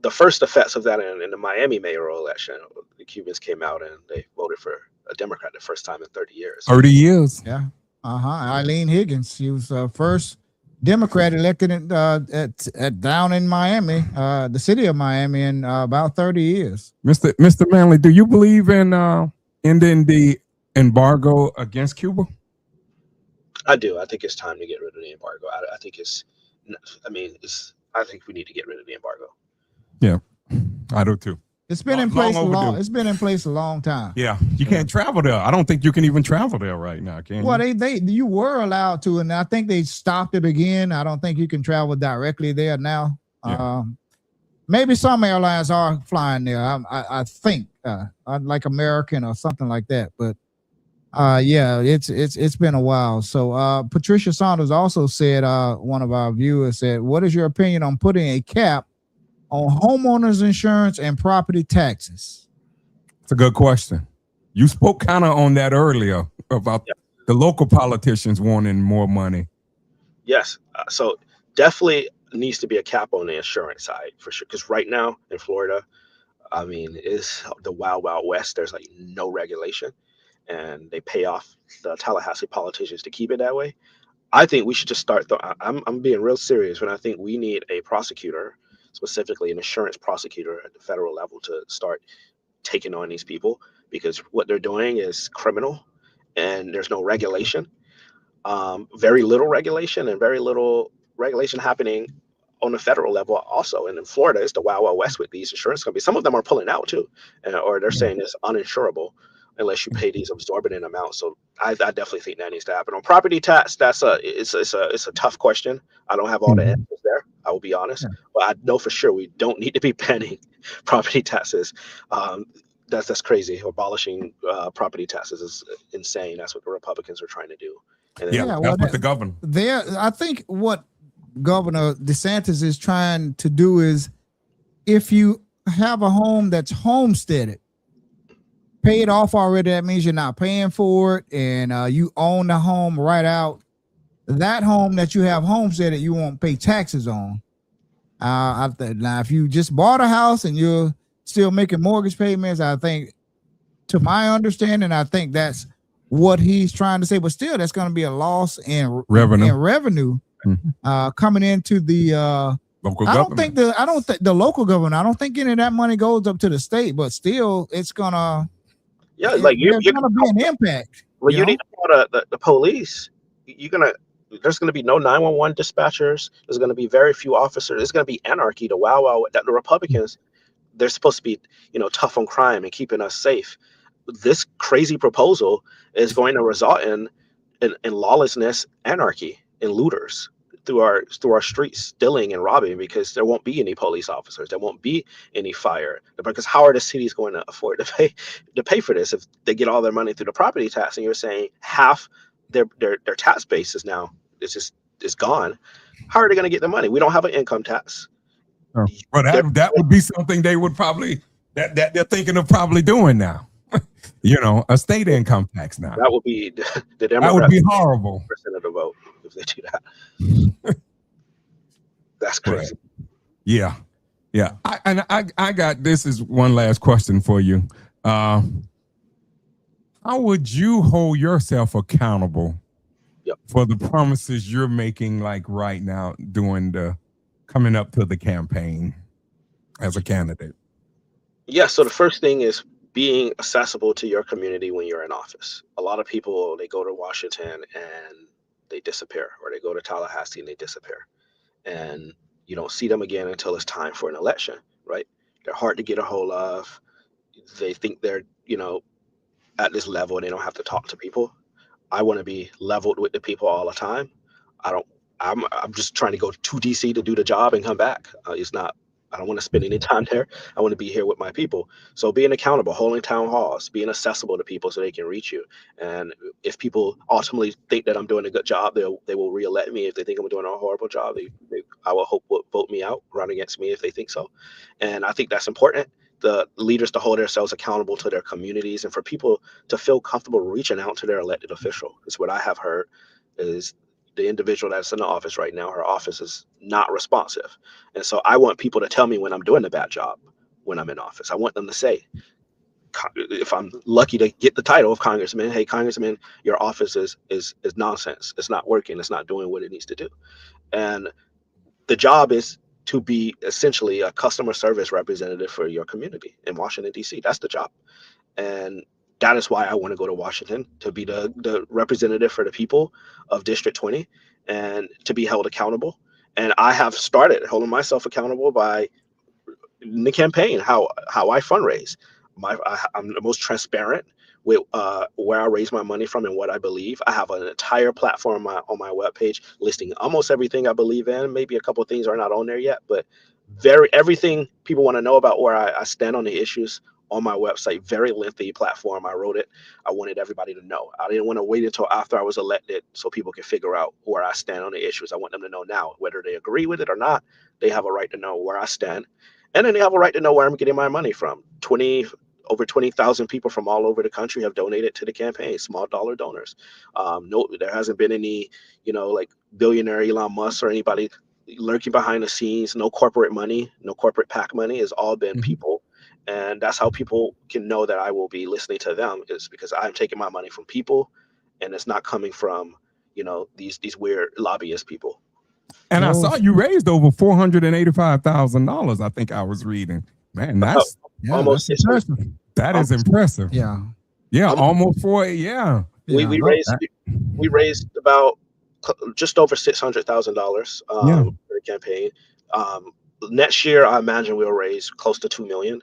the first effects of that in the Miami mayoral election. The Cubans came out and they voted for a Democrat the first time in 30 years. 30 years. Yeah. Eileen Higgins. She was first Democrat elected at down in Miami, the city of Miami, in about 30 years. Mr. Manley, do you believe in ending the embargo against Cuba? I do. I think it's time to get rid of the embargo. I think I think we need to get rid of the embargo. Yeah, I do too. It's been in place It's been in place a long time. Yeah, you can't travel there. I don't think you can even travel there right now, can you? Well, you were allowed to, and I think they stopped it again. I don't think you can travel directly there now. Yeah. Maybe some airlines are flying there. I think like American or something like that. But it's been a while. So Patricia Saunders also said, one of our viewers said, "What is your opinion on putting a cap on homeowners insurance and property taxes?" It's a good question. You spoke kind of on that earlier about the local politicians wanting more money. Yes. So definitely needs to be a cap on the insurance side for sure. Because right now in Florida, it's the wild, wild west. There's like no regulation, and they pay off the Tallahassee politicians to keep it that way. I think we should just start. I'm being real serious when I think we need a prosecutor, specifically an insurance prosecutor at the federal level, to start taking on these people, because what they're doing is criminal and there's no regulation. Very little regulation, and very little regulation happening on the federal level also. And in Florida, it's the wild, wild west with these insurance companies. Some of them are pulling out too, or they're saying it's uninsurable. unless you pay these exorbitant amounts. So I definitely think that needs to happen. On property tax, it's a tough question. I don't have all the answers there. I will be honest, but I know for sure we don't need to be paying property taxes. That's crazy. Abolishing property taxes is insane. That's what the Republicans are trying to do. And Yeah, that's what the governor. I think what Governor DeSantis is trying to do is, if you have a home that's homesteaded, paid off already, that means you're not paying for it, and you own the home right out. That home that you have homesteaded, you won't pay taxes on. Now, if you just bought a house and you're still making mortgage payments, I think, to my understanding, I think that's what he's trying to say. But still, that's going to be a loss in revenue coming into the local I government. don't think the local government. I don't think any of that money goes up to the state, but still, it's gonna. Yeah, like there's gonna be an impact. Well, you need to call the police. There's gonna be no 911 dispatchers. There's gonna be very few officers. There's gonna be anarchy. The wow. That the Republicans, they're supposed to be, tough on crime and keeping us safe. This crazy proposal is going to result in lawlessness, anarchy, and looters through our streets, stealing and robbing, because there won't be any police officers, there won't be any fire, because how are the cities going to afford to pay for this if they get all their money through the property tax? And you're saying half their tax base is gone. How are they going to get the money? We don't have an income tax. Well, that would be something they would probably that they're thinking of probably doing now. A state income tax now. That would be the Democrats. That would be horrible. % of the vote if they do that. That's crazy. Right. Yeah. I got this is one last question for you. How would you hold yourself accountable for the promises you're making, like right now, coming up to the campaign as a candidate? Yeah. So the first thing is being accessible to your community when you're in office. A lot of people, they go to Washington and they disappear, or they go to Tallahassee and they disappear, and you don't see them again until it's time for an election, right? They're hard to get a hold of. They think they're, at this level and they don't have to talk to people. I want to be leveled with the people all the time. I'm just trying to go to DC to do the job and come back. I don't want to spend any time there. I want to be here with my people. So being accountable, holding town halls, being accessible to people so they can reach you. And if people ultimately think that I'm doing a good job, they will reelect me. If they think I'm doing a horrible job, I will hope will vote me out, run against me if they think so. And I think that's important. The leaders to hold themselves accountable to their communities, and for people to feel comfortable reaching out to their elected official. Is what I have heard is the individual that's in the office right now, her office is not responsive. And so I want people to tell me when I'm doing a bad job when I'm in office. I want them to say, if I'm lucky to get the title of congressman, hey, congressman, your office is nonsense. It's not working. It's not doing what it needs to do. And the job is to be essentially a customer service representative for your community in Washington, D.C. That's the job. And that is why I want to go to Washington, to be the representative for the people of District 20 and to be held accountable. And I have started holding myself accountable by in the campaign, how I fundraise. I'm the most transparent with where I raise my money from and what I believe. I have an entire platform on my webpage listing almost everything I believe in. Maybe a couple of things are not on there yet, but everything people want to know about where I stand on the issues on my website. Very lengthy platform. I wrote it. I wanted everybody to know. I didn't want to wait until after I was elected so people could figure out where I stand on the issues. I want them to know now, whether they agree with it or not. They have a right to know where I stand. And then they have a right to know where I'm getting my money from. Over 20,000 people from all over the country have donated to the campaign, small dollar donors. No, there hasn't been any, like billionaire Elon Musk or anybody lurking behind the scenes. No corporate money, no corporate PAC money. It's all been people. And that's how people can know that I will be listening to them, is because I'm taking my money from people and it's not coming from, these weird lobbyist people. And I saw you raised over $485,000. I think I was reading. Man, that's almost impressive. That is impressive. Yeah, almost 4. Yeah. We raised about just over $600,000 for the campaign. Next year, I imagine we'll raise close to $2 million.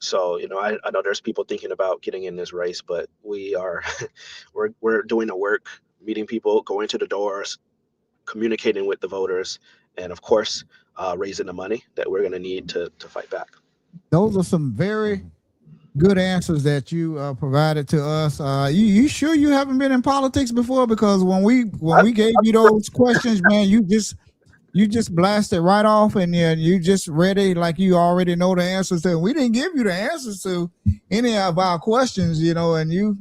So, I know there's people thinking about getting in this race, but we are, we're doing the work, meeting people, going to the doors, communicating with the voters, and of course, raising the money that we're going to need to fight back. Those are some very good answers that you provided to us. You sure you haven't been in politics before? Because when we gave you those questions, man, you just blasted right off, and you just ready like you already know the answers to. We didn't give you the answers to any of our questions, and you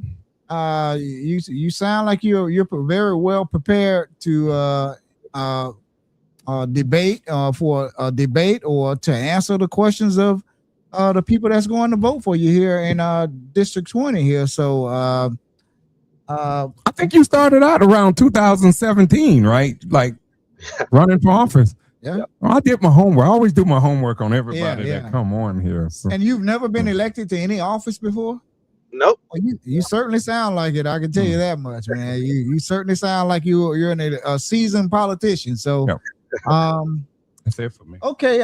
sound like you're very well prepared to debate for a debate or to answer the questions of the people that's going to vote for you here in District 20 here. So I think you started out around 2017, right? Like running for office. Yeah. Well, I did my homework. I always do my homework on everybody that come on here. So. And you've never been elected to any office before? Nope. Well, you certainly sound like it. I can tell you that much, man. You certainly sound like you're a seasoned politician. So, that's it for me. Okay.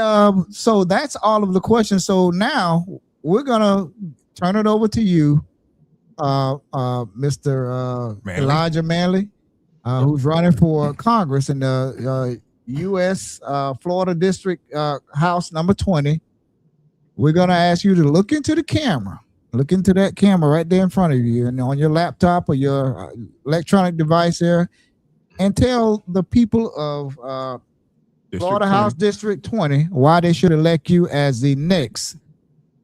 So that's all of the questions. So now we're gonna turn it over to you, Mr. Elijah Manley, who's running for Congress in the U.S. Florida District House number 20. We're gonna ask you to look into the camera. Look into that camera right there in front of you, and on your laptop or your electronic device there, and tell the people of Florida House District 20 why they should elect you as the next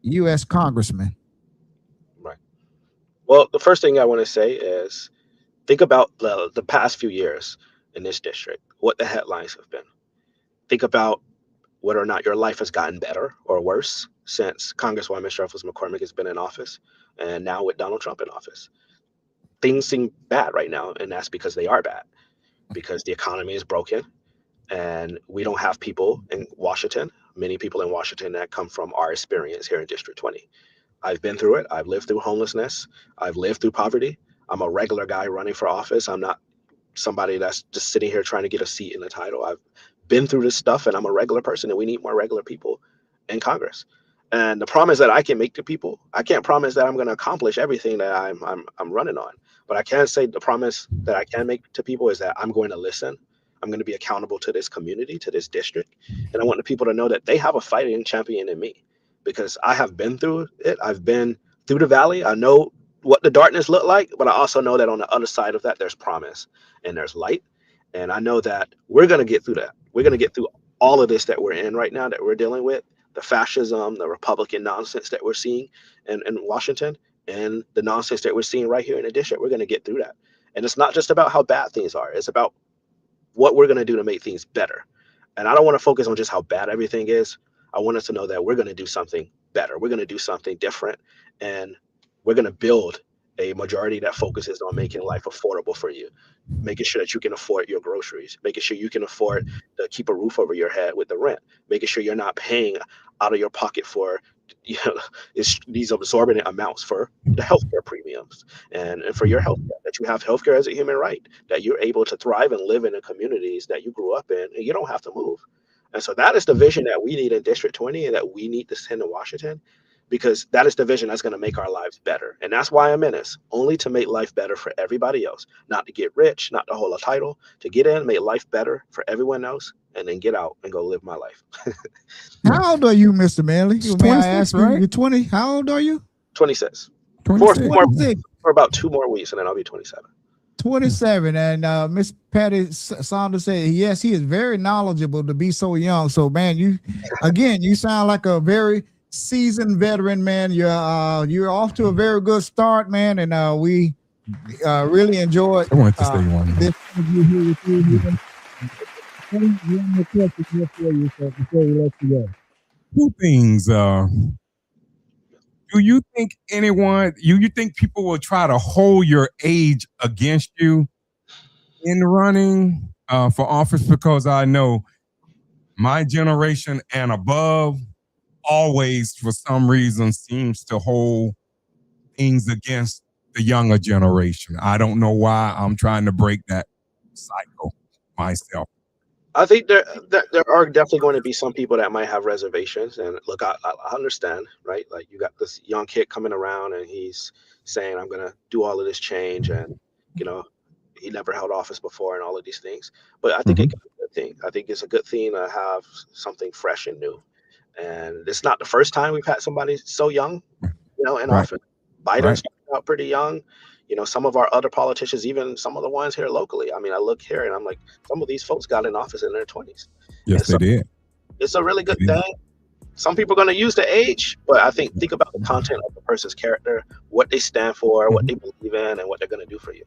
U.S. Congressman. Right. Well, the first thing I want to say is think about the past few years in this district, what the headlines have been. Think about whether or not your life has gotten better or worse since Congresswoman Cherfilus-McCormick has been in office, and now with Donald Trump in office. Things seem bad right now, and that's because they are bad, because the economy is broken, and we don't have people in Washington, many people in Washington that come from our experience here in District 20. I've been through it. I've lived through homelessness. I've lived through poverty. I'm a regular guy running for office. I'm not somebody that's just sitting here trying to get a seat in the title. I've been through this stuff, and I'm a regular person, and we need more regular people in Congress. And the promise that I can make to people, I can't promise that I'm going to accomplish everything that I'm running on, but I can say the promise that I can make to people is that I'm going to listen. I'm going to be accountable to this community, to this district. And I want the people to know that they have a fighting champion in me, because I have been through it. I've been through the valley. I know what the darkness looked like, but I also know that on the other side of that, there's promise and there's light. And I know that we're going to get through that. We're going to get through all of this that we're in right now, that we're dealing with, the fascism, the Republican nonsense that we're seeing in Washington, and the nonsense that we're seeing right here in the district. We're going to get through that. And it's not just about how bad things are. It's about what we're going to do to make things better. And I don't want to focus on just how bad everything is. I want us to know that we're going to do something better. We're going to do something different. And we're going to build a majority that focuses on making life affordable for you, making sure that you can afford your groceries, making sure you can afford to keep a roof over your head with the rent, making sure you're not paying out of your pocket for these absorbent amounts for the healthcare premiums, and for your healthcare, that you have healthcare as a human right, that you're able to thrive and live in the communities that you grew up in, and you don't have to move. And so that is the vision that we need in District 20, and that we need to send to Washington, because that is the vision that's going to make our lives better. And that's why I'm in this, only to make life better for everybody else, not to get rich, not to hold a title, to get in, make life better for everyone else, and then get out and go live my life. How old are you, Mr. Manley? May I ask you? Right? You're 20. How old are you? 26. 26. For about 2 more weeks, and then I'll be 27. 27. And Miss Patty Saunders said, yes, he is very knowledgeable to be so young. So, man, you sound like a very seasoned veteran, man. You're off to a very good start, man. And we really enjoyed I want to stay one. this interview here with you. Two things. Do you think you think people will try to hold your age against you in running for office? Because I know my generation and above always, for some reason, seems to hold things against the younger generation. I don't know why. I'm trying to break that cycle myself. I think there are definitely going to be some people that might have reservations. And look, I understand, right? Like you got this young kid coming around and he's saying, I'm going to do all of this change. And, you know, he never held office before and all of these things. But I think it's a good thing. I think it's a good thing to have something fresh and new. And it's not the first time we've had somebody so young, you know, in office. Biden started out pretty young. You know, some of our other politicians, even some of the ones here locally. I mean, I look here and I'm like, some of these folks got in office in their 20s. Yes, they did. It's a really good thing. Some people are going to use the age, but I think about the content of the person's character, what they stand for, what they believe in, and what they're going to do for you.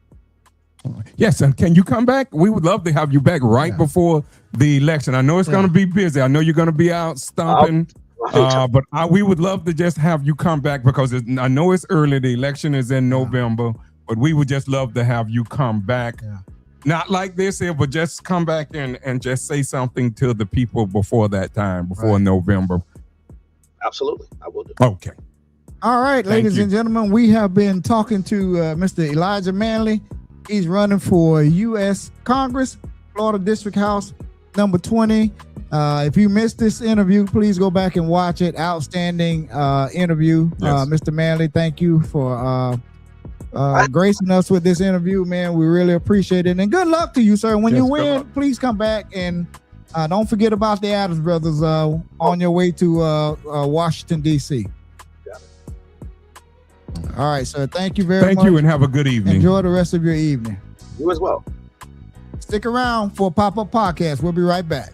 Yes, and can you come back? We would love to have you back right before the election. I know it's going to be busy. I know you're going to be out stomping. But we would love to just have you come back because I know it's early. The election is in November. But we would just love to have you come back. Not like this here, but just come back and just say something to the people before that time, before November. Absolutely. I will do. Okay. All right, ladies and gentlemen, we have been talking to Mr. Elijah Manley. He's running for U.S. Congress, Florida District House, number 20. If you missed this interview, please go back and watch it. Outstanding interview. Mr. Manley, thank you for gracing us with this interview, man. We really appreciate it, and good luck to you, sir. When you win, please come back and don't forget about the Adams brothers on your way to Washington D.C. All right, sir. Thank you very much. Thank you, and have a good evening. Enjoy the rest of your evening. You as well. Stick around for a pop-up podcast. We'll be right back.